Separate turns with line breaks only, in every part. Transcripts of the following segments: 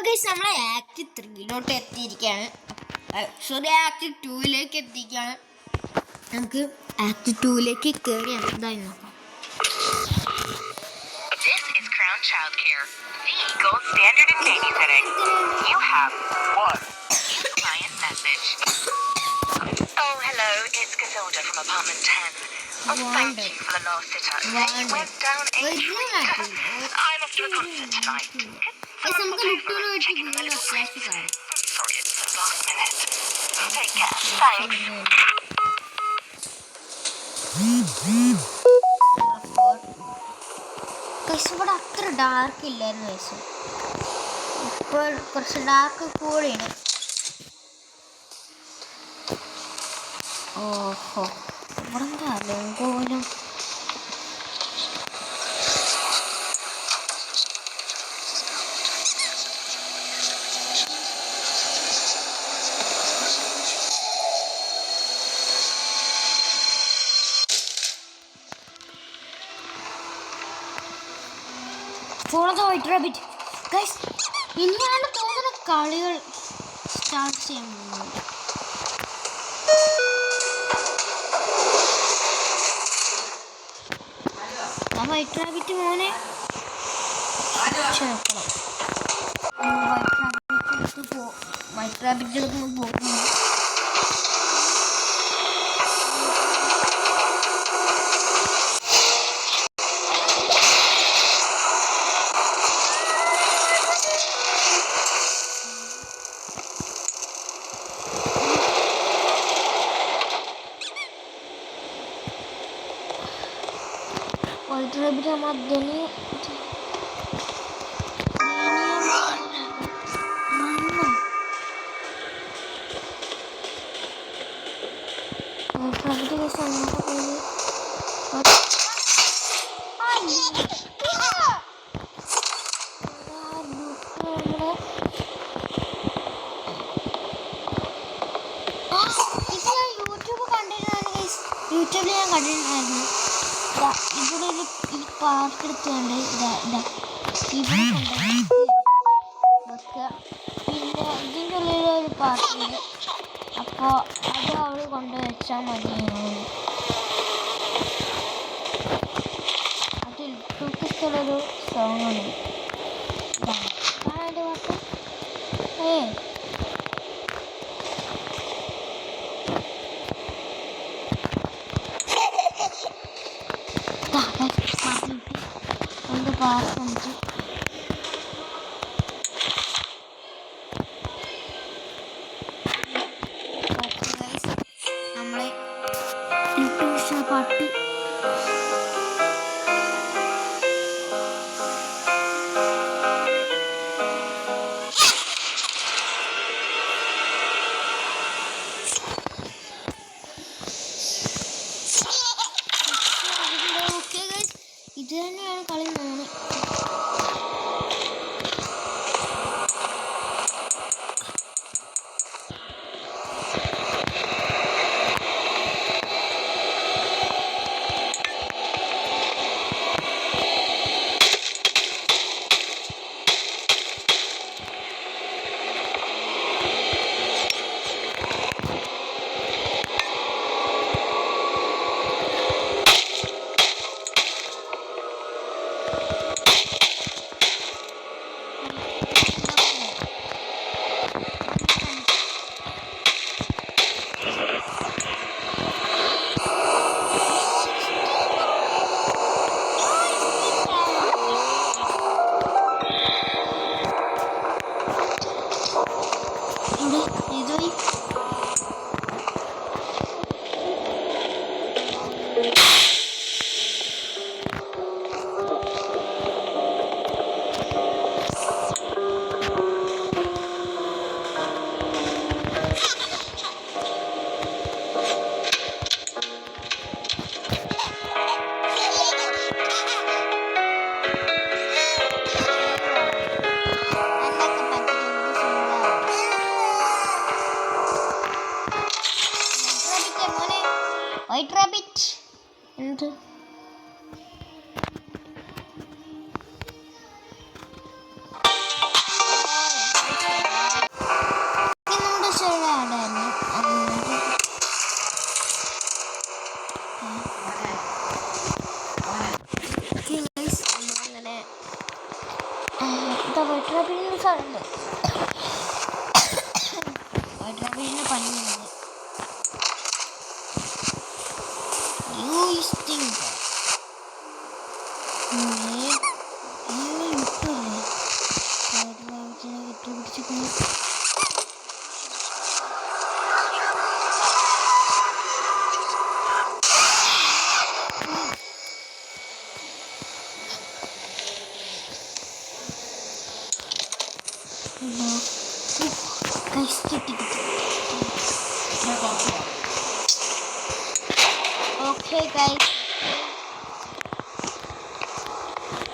Guys നമ്മളെ act 3 എത്തിയിരിക്കുകയാണ്. Sorry, act 2 എത്തിയിരിക്കുകയാണ്. നമുക്ക് ആക്ട് 2 കയറി എന്തായി നോക്കാം.
This is Crown Childcare, the gold standard in babysitting. You have one new client message. Oh, hello, it's Casilda from apartment 10. Oh, thank you for the last sitter. They went down a treat. I'm off to a concert tonight. Someone come over and check in my little place. Sorry, it's the last minute. Take care. Thanks.
ഇവിടെ അത്ര dark ഇല്ലായിരുന്നു വയസ്സ്. ഇപ്പോൾ കുറച്ച് dark കൂടിയാണ്. ഓഹോ, ഇവിടെ എന്താ അലങ്കോലം. Follow the white rabbit. Guys, ഇനിയാണ് തോന്നുന്ന കളികൾ സ്റ്റാർട്ട് ചെയ്യാൻ പോകുന്നത്. ആ വൈറ്റ് റാബിറ്റ് മോനെ ചേർക്കണം. വൈറ്റ് റാബിറ്റ് എടുക്കുമ്പോൾ പോകുന്നു. White rabbit मध्याने white rabbit के सामने तो कोई YouTube ഞാൻ കണ്ടിട്ടുണ്ടായിരുന്നു. ഇവിടെ ഒരു ഈ പാർക്ക് എടുത്തുകൊണ്ട് ഇവിടെ വെക്കുക. പിന്നെ ഇതിൻ്റെ ഉള്ളിൽ ഒരു പാർക്കുണ്ട്. അപ്പോൾ അത് അവിടെ കൊണ്ട് വെച്ചാൽ മതി. അതിൽ ടൂക്കിസ്റ്റുള്ളൊരു സോങ്ങാണ്. അതിൻ്റെ പാട്ട് പാർക്കുണ്ട്. നമ്മളെ പാട്ട് ഇത് തന്നെയാണ് കളി തോന്നി. White rabbit and സ്ഥലമുണ്ട്. ഹൈഡ്രാബേസിന് പണിയുണ്ട്. Okay guys,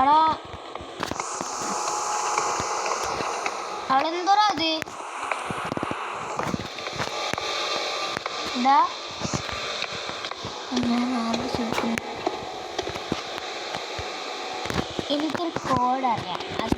എടാ അവളെന്തോടാ അത് എന്താ എനിക്കൊരു കോഡ് അറിയാം. അത്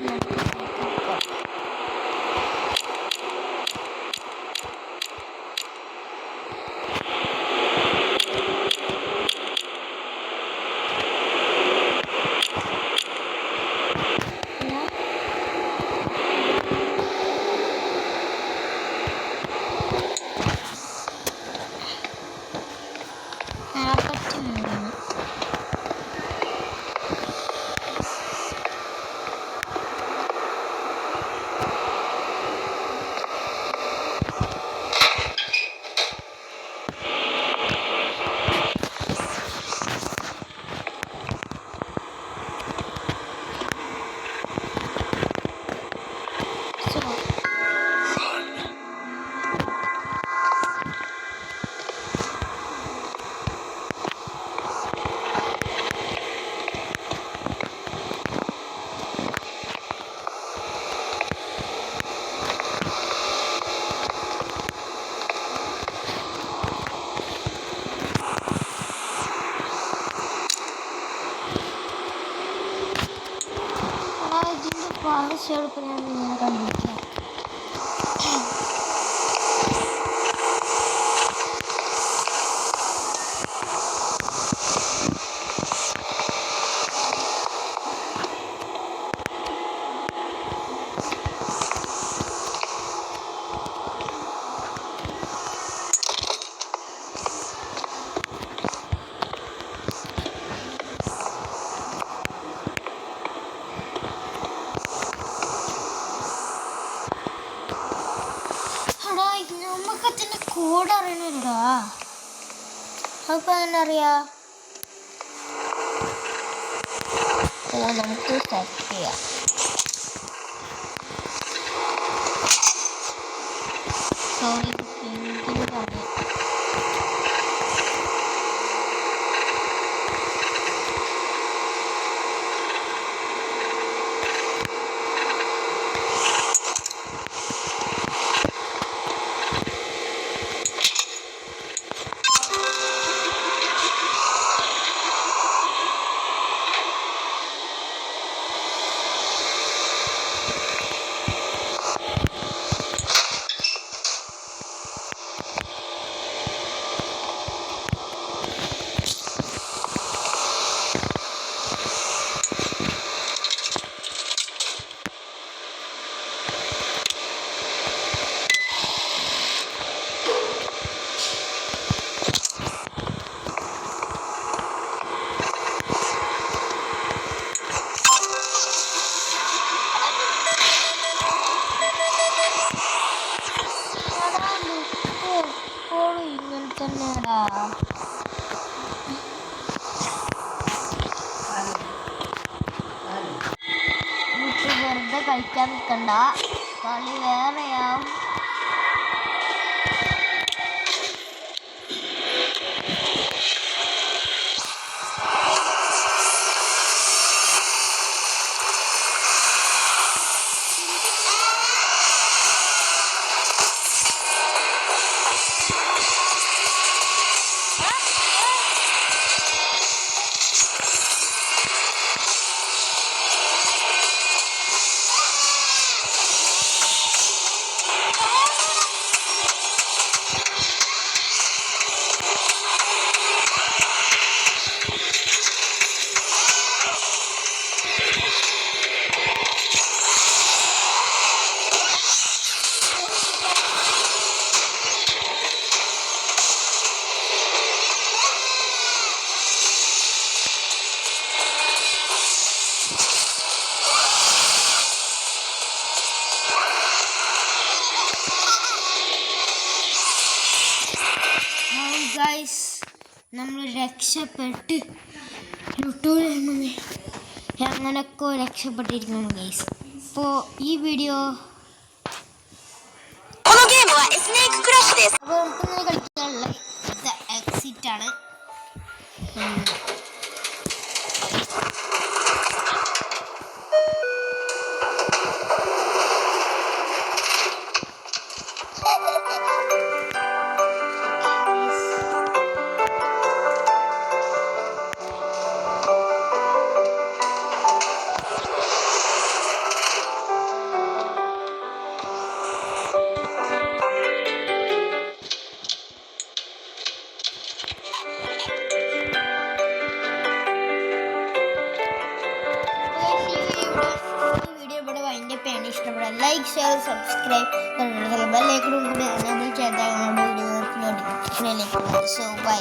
ചെറുപ്പം ഞാൻ നിങ്ങളെ കണ്ടിരിക്കാം. നമുക്കതിൻ്റെ കോഡ് അറിയണുണ്ടോ? അപ്പൊ എങ്ങനെ അറിയാ? നമുക്ക് സെറ്റ് ചെയ്യാം. സോറി തന്നെയാടാ. വെറുതെ കളിക്കാൻ നിൽക്കണ്ട, കളി വേറെയാവും. ഗൈസ് നമ്മൾ രക്ഷപ്പെട്ട് യൂട്യൂബിൽ അങ്ങനൊക്കെ രക്ഷപ്പെട്ടിരിക്കുന്നു ഗൈസ്. അപ്പോൾ ഈ വീഡിയോ
このゲームはスネーククラッシュです。
അപ്പോൾ നമുക്കിങ്ങനെ കളിക്കാനുള്ള എക്സിറ്റ് ആണ്. ഇഷ്ടപ്പെടാം ലൈക്ക് ഷെയർ സബ്സ്ക്രൈബ് ബെല്ലൈക്കണും കൂടി എനേബിൾ ചെയ്താൽ ഞങ്ങളുടെ വീഡിയോ നോട്ടിഫിക്കേഷൻ ലഭിക്കും. So by.